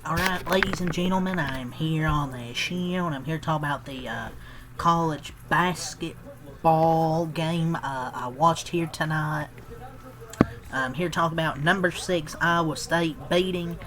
Alright, ladies and gentlemen, I'm here on the show, and I'm here to talk about the college basketball game I watched here tonight. I'm here to talk about number 6 Iowa State beating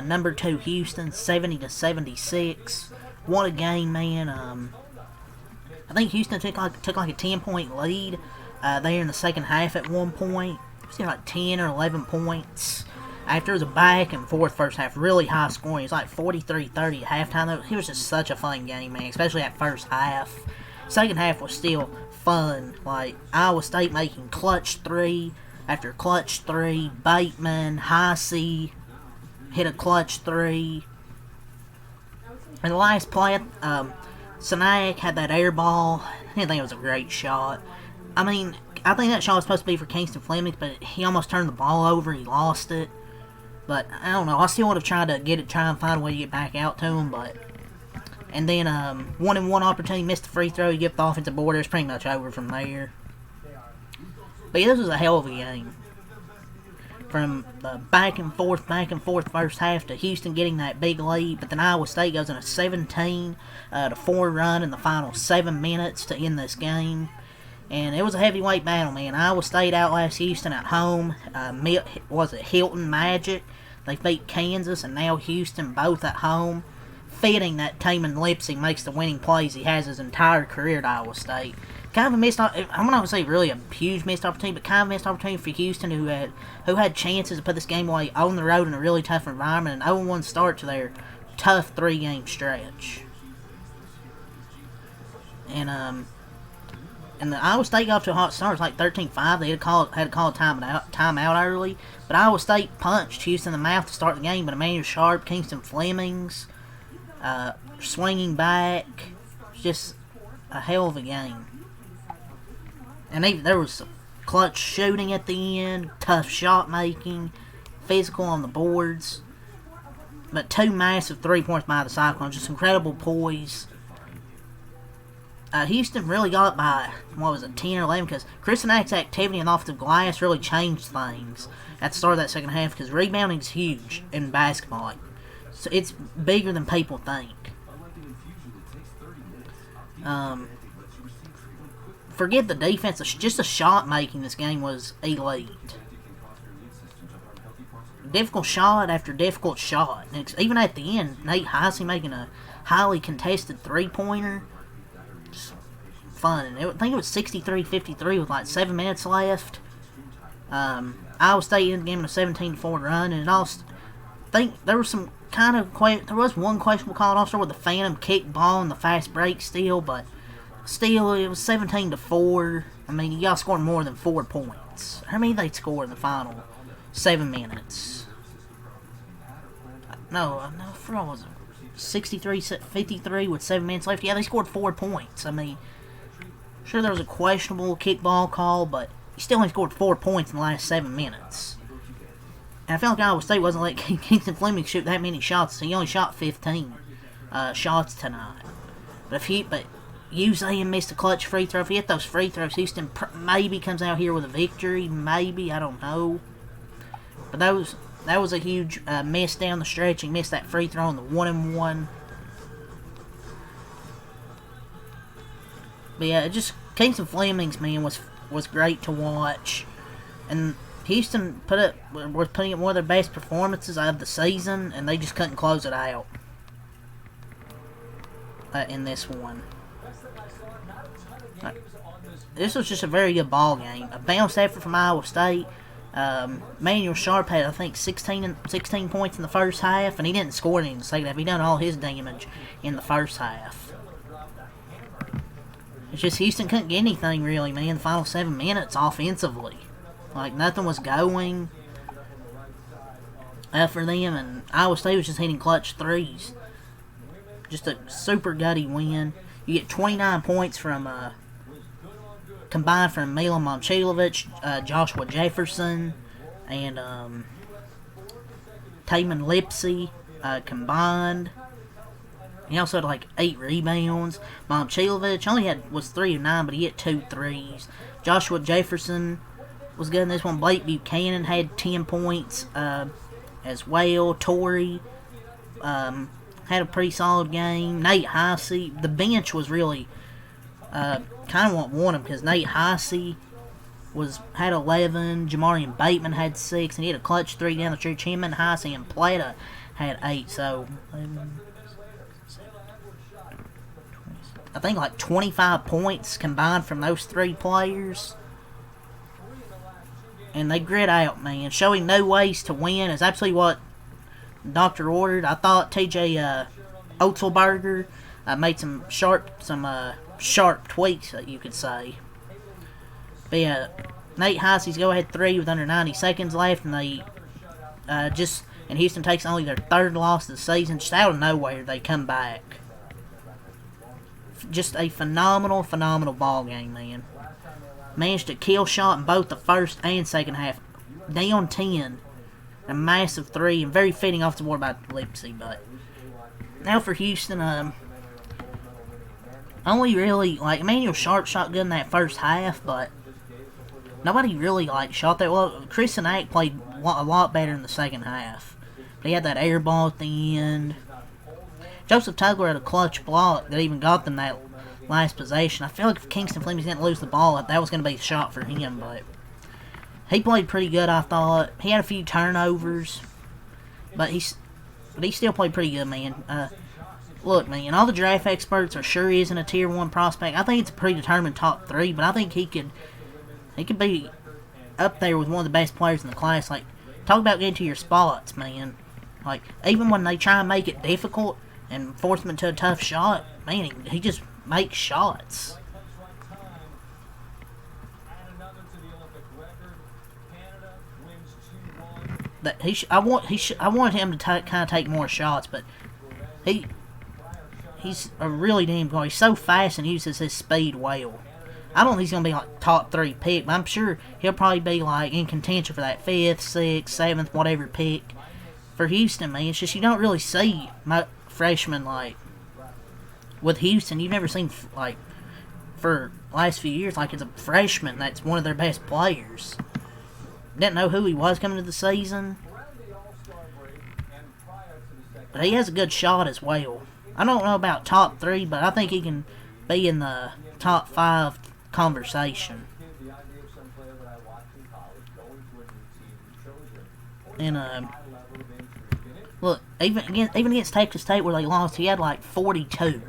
number 2 Houston 70-76. What a game, man. I think Houston took like a 10-point lead there in the second half at one point. It was like 10 or 11 points. After it was a back and forth first half, really high scoring. It was like 43-30 at halftime. It was just such a fun game, man, especially that first half. Second half was still fun. Like, Iowa State making clutch three after clutch three. Bateman, Heisey hit a clutch three. And the last play, Sinak had that air ball. I didn't think it was a great shot. I mean, I think that shot was supposed to be for Kingston Fleming, but he almost turned the ball over. He lost it. But, I don't know, I still would have tried to try and find a way to get back out to him, but... And then, 1-and-1 opportunity, missed the free throw, he get the offensive board, it was pretty much over from there. But yeah, this was a hell of a game. From the back and forth first half to Houston getting that big lead, but then Iowa State goes on a 17-4 run in the final 7 minutes to end this game. And it was a heavyweight battle, man. Iowa State outlasts Houston at home. Was it Hilton Magic? They beat Kansas, and now Houston both at home. Fitting that Taman Lipsy makes the winning plays he has his entire career at Iowa State. Kind of a missed, I'm not going to say really a huge missed opportunity, but kind of a missed opportunity for Houston, who had chances to put this game away on the road in a really tough environment, and 0-1 start to their tough 3-game stretch. And the Iowa State got off to a hot start. It was like 13-5. They had to call a timeout early. But Iowa State punched Houston in the mouth to start the game. But Emmanuel Sharp, Kingston Flemings, swinging back. It was just a hell of a game. And there was some clutch shooting at the end, tough shot making, physical on the boards. But 2 massive 3 points by the Cyclones. Just incredible poise. Houston really got it by, 10 or 11, because Chris Sinak's activity on the offensive glass really changed things at the start of that second half, because rebounding is huge in basketball. So it's bigger than people think. Forget the defense, just the shot making this game was elite. Difficult shot after difficult shot. And even at the end, Nate Heisey making a highly contested three-pointer. Fun. I think it was 63-53 with like 7 minutes left. Iowa State ended the game in a 17-4 run, and I think there was some there was one questionable call also with the phantom kick ball and the fast break steal, but still it was 17-4. I mean, you got to score more than 4 points. How many they scored in the final 7 minutes? No, what was it? 63-53 with 7 minutes left. Yeah, they scored 4 points. I mean, sure there was a questionable kickball call, but he still only scored 4 points in the last 7 minutes. And I felt like Iowa State wasn't letting Kingston Fleming shoot that many shots, so he only shot 15 shots tonight. But Usain missed a clutch free throw. If he hit those free throws, Houston maybe comes out here with a victory. Maybe, I don't know. But that was a huge miss down the stretch. He missed that free throw on the 1-and-1. But yeah, Kingston Fleming's, man, was great to watch. And Houston was putting up one of their best performances of the season, and they just couldn't close it out in this one. This was just a very good ball game. A bounce effort from Iowa State. Emmanuel Sharp had, I think, 16 points in the first half, and he didn't score any in the second half. He done all his damage in the first half. It's just Houston couldn't get anything really, man, the final 7 minutes offensively. Like, nothing was going for them, and Iowa State was just hitting clutch threes. Just a super gutty win. You get 29 points from combined from Milan Momcilovic, Joshua Jefferson, and Taman Lipsy combined. He also had like 8 rebounds. Momcilovic was 3 of 9, but he hit 2 threes. Joshua Jefferson was good in this one. Blake Buchanan had 10 points as well. Torrey had a pretty solid game. Nate Heisey, the bench was really kind of what won him, because Nate Heisey had 11, Jamarian Bateman had 6, and he had a clutch 3 down the stretch. Him and Heisey and Plata had 8, so I think like 25 points combined from those 3 players. And they grit out, man. Showing no ways to win is absolutely what Doctor ordered. I thought TJ Otzelberger made some sharp tweaks, you could say. But yeah, Nate Heisey's go-ahead 3 with under 90 seconds left, and they and Houston takes only their 3rd loss of the season. Just out of nowhere, they come back. Just a phenomenal ball game, man. Managed to kill shot in both the first and second half. Down 10. A massive 3, and very fitting off the board by Lipsy. But now for Houston, only really, like, Emmanuel Sharp shot good in that first half, but nobody really, like, shot that well. Chris Anak played a lot better in the second half. But he had that air ball at the end. Joseph Tugler had a clutch block that even got them that last possession. I feel like if Kingston Fleming's going to lose the ball, that was going to be a shot for him, but he played pretty good, I thought. He had a few turnovers, but he still played pretty good, man. Look, man, all the draft experts are sure he isn't a tier 1 prospect. I think it's a predetermined top 3, but I think he could be up there with one of the best players in the class. Like, talk about getting to your spots, man. Like, even when they try and make it difficult and force him into a tough shot, man, he just makes shots. I want him to kind of take more shots, but he's a really damn good. He's so fast and uses his speed well. I don't think he's gonna be like top 3 pick, but I'm sure he'll probably be like in contention for that 5th, 6th, 7th, whatever pick for Houston, man. It's just you don't really see freshmen like with Houston. You've never seen like for the last few years like it's a freshman that's one of their best players. Didn't know who he was coming to the season, but he has a good shot as well. I don't know about top 3, but I think he can be in the top 5 conversation. And look, even against Texas State where they lost, he had like 42.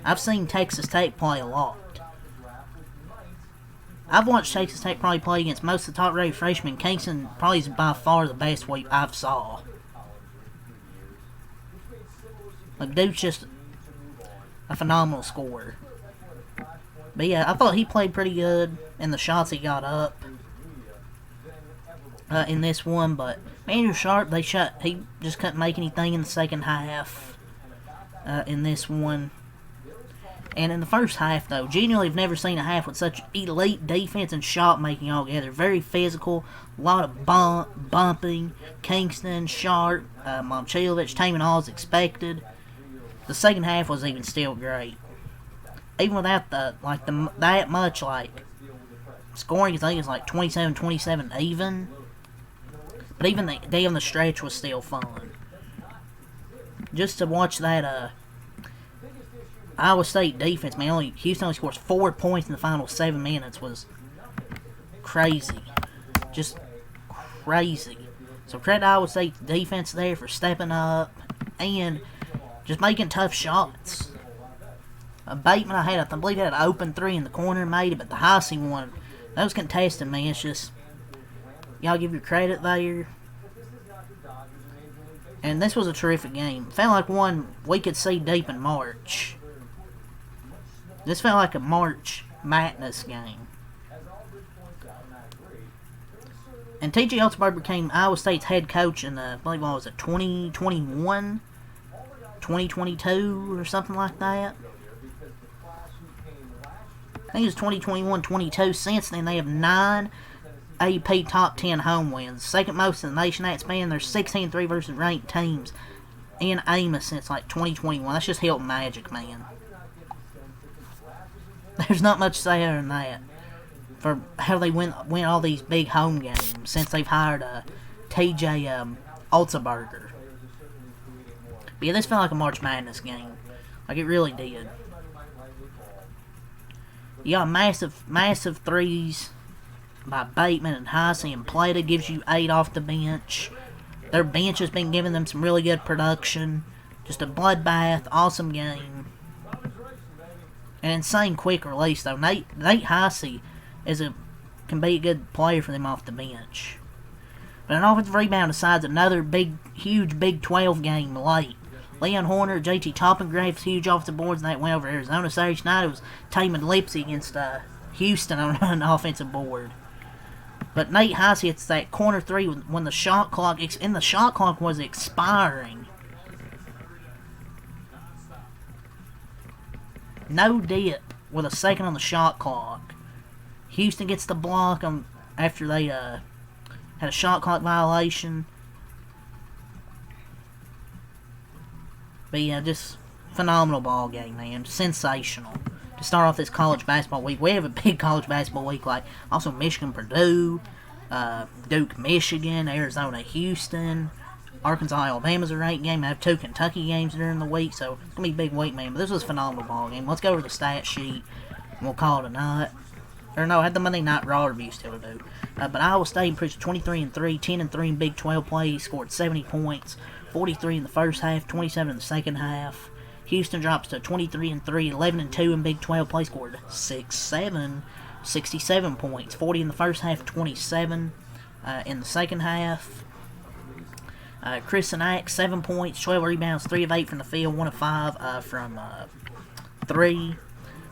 I've seen Texas State play a lot. I've watched Texas State probably play against most of the top-rated freshmen. Kingston probably is by far the best I've saw. Like, dude's just a phenomenal scorer. But yeah, I thought he played pretty good in the shots he got up in this one. But Andrew Sharp, he just couldn't make anything in the second half in this one. And in the first half, though, genuinely have never seen a half with such elite defense and shot making all together. Very physical, a lot of bumping. Kingston, Sharp, Momchilovich, taming all as expected. The second half was even still great. Even without that much scoring, I think it's like 27-27 even. But even the day on the stretch was still fun. Just to watch that Iowa State defense, man, Houston only scores 4 points in the final 7 minutes was crazy. Just crazy. So credit to Iowa State's defense there for stepping up and just making tough shots. Bateman, I believe he had an open 3 in the corner, made it, but the Heisey one, that was contested, man. It's just, y'all give your credit there. And this was a terrific game. Felt like one we could see deep in March. This felt like a March Madness game. And T.J. Otzelberger became Iowa State's head coach in I believe, what was it, 2021? 2022 or something like that. I think it was 2021-22. Since then, they have 9 AP top 10 home wins. Second most in the nation that span. They're 16-3 versus ranked teams in Amos since like 2021. That's just Hilton Magic, man. There's not much to say other than that for how they win all these big home games since they've hired T.J. Otzelberger. But yeah, this felt like a March Madness game. Like, it really did. You got massive threes by Bateman and Heisey, and Plata gives you 8 off the bench. Their bench has been giving them some really good production. Just a bloodbath, awesome game. An insane quick release, though. Nate Heisey can be a good player for them off the bench. But an offensive rebound decides another huge Big 12 game late. Leon Horner, JT Toppengrave's huge off the boards, and that went over Arizona Saturday night. It was Taman Lipsy against Houston on an offensive board. But Nate Heisey hits that corner three when the shot clock was expiring. No dip with a second on the shot clock. Houston gets the block after they had a shot clock violation. But yeah, just phenomenal ball game, man. Sensational. To start off this college basketball week, we have a big college basketball week, like also Michigan, Purdue, Duke, Michigan, Arizona, Houston, Arkansas, Alabama's a ranked game. I have 2 Kentucky games during the week, so it's gonna be a big week, man. But this was a phenomenal ball game. Let's go over the stat sheet, and we'll call it a night. Or no, I had the Monday Night Raw review still to do. But Iowa State improved to 23-3, 10-3 in Big 12 play. He scored 70 points, 43 in the first half, 27 in the second half. Houston drops to 23-3, 11-2 in Big 12 play. Scored 67 points, 40 in the first half, 27 in the second half. Chris Anak, 7 points, 12 rebounds, 3 of 8 from the field, 1 of 5 from 3.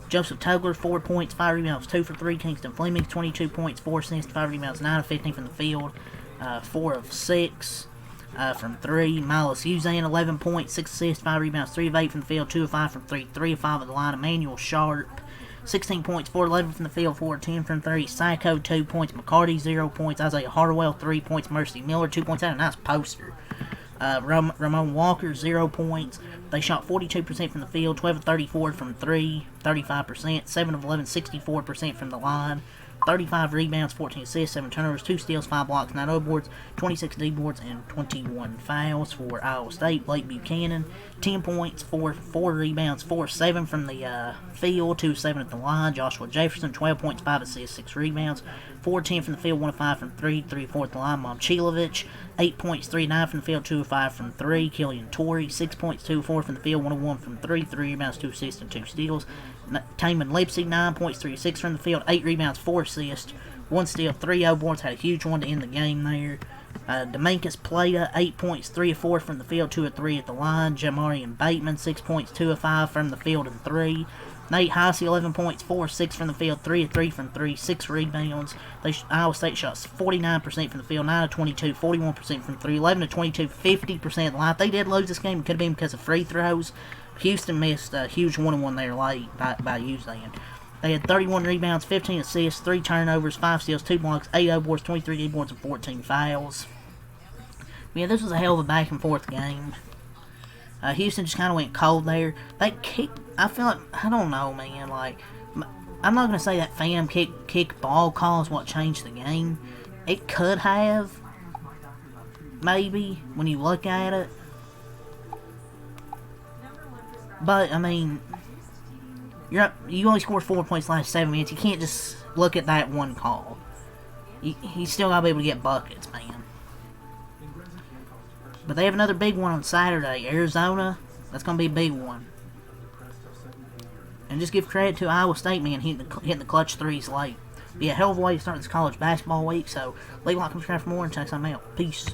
Joseph Tugler, 4 points, 5 rebounds, 2 for 3. Kingston Fleming, 22 points, 4 assists, 5 rebounds, 9 of 15 from the field, 4 of 6 from 3. Miles Uzan, 11 points, 6 assists, 5 rebounds, 3 of 8 from the field, 2 of 5 from 3, 3 of 5 at the line. Emmanuel Sharp, 16 points, 4 of 11 from the field, 4 of 10 from 3. Psycho, 2 points. McCarty, 0 points. Isaiah Hardwell, 3 points. Mercy Miller, 2 points. Had a nice poster. Ramon Walker, 0 points. They shot 42% from the field, 12 of 34 from 3, 35%, 7 of 11, 64% from the line, 35 rebounds, 14 assists, 7 turnovers, 2 steals, 5 blocks, 9 O-boards, 26 D-boards, and 21 fouls for Iowa State. Blake Buchanan, 10 points, 4 rebounds, 4 of 7 from the field, 2 of 7 at the line. Joshua Jefferson, 12 points, 5 assists, 6 rebounds, 4 of 10 from the field, 1 of 5 from 3, 3 of 4 at the line. Momchilovich, 8 points, 3 of 9 from the field, 2 of 5 from 3. Killian Torrey, 6 points, 2 of 4 from the field, 1 of 1 from 3, 3 rebounds, 2 assists, and 2 steals. Taman Lipsy, 9 points, 3 of 6 from the field, 8 rebounds, 4 assists, 1 steal, 3 O-boards. Had a huge one to end the game there. Demarcus Plata, 8 points, 3 of 4 from the field, 2 of 3 at the line. Jamarian Bateman, 6 points, 2 of 5 from the field, and 3. Nate Heisey, 11 points, 4 of 6 from the field, 3 of 3 from 3, 6 rebounds. Iowa State shot 49% from the field, 9 of 22, 41% from 3, 11 of 22, 50% at the line. If they did lose this game, it could have been because of free throws. Houston missed a huge 1-1 there late by Uzan. They had 31 rebounds, 15 assists, 3 turnovers, 5 steals, 2 blocks, 8 O-boards, 23 D-boards, and 14 fouls. But yeah, this was a hell of a back-and-forth game. Houston just kind of went cold there. They kicked, I feel like, I don't know, man, like, I'm not going to say that fan kick ball call is what changed the game. It could have, maybe, when you look at it. But, I mean, you only scored 4 points the last 7 minutes. You can't just look at that one call. You still got to be able to get buckets, man. But they have another big one on Saturday. Arizona, that's going to be a big one. And just give credit to Iowa State, man, hitting the clutch threes late. Be a hell of a way to start this college basketball week. So, leave a like, subscribe for more, and check something out. Peace.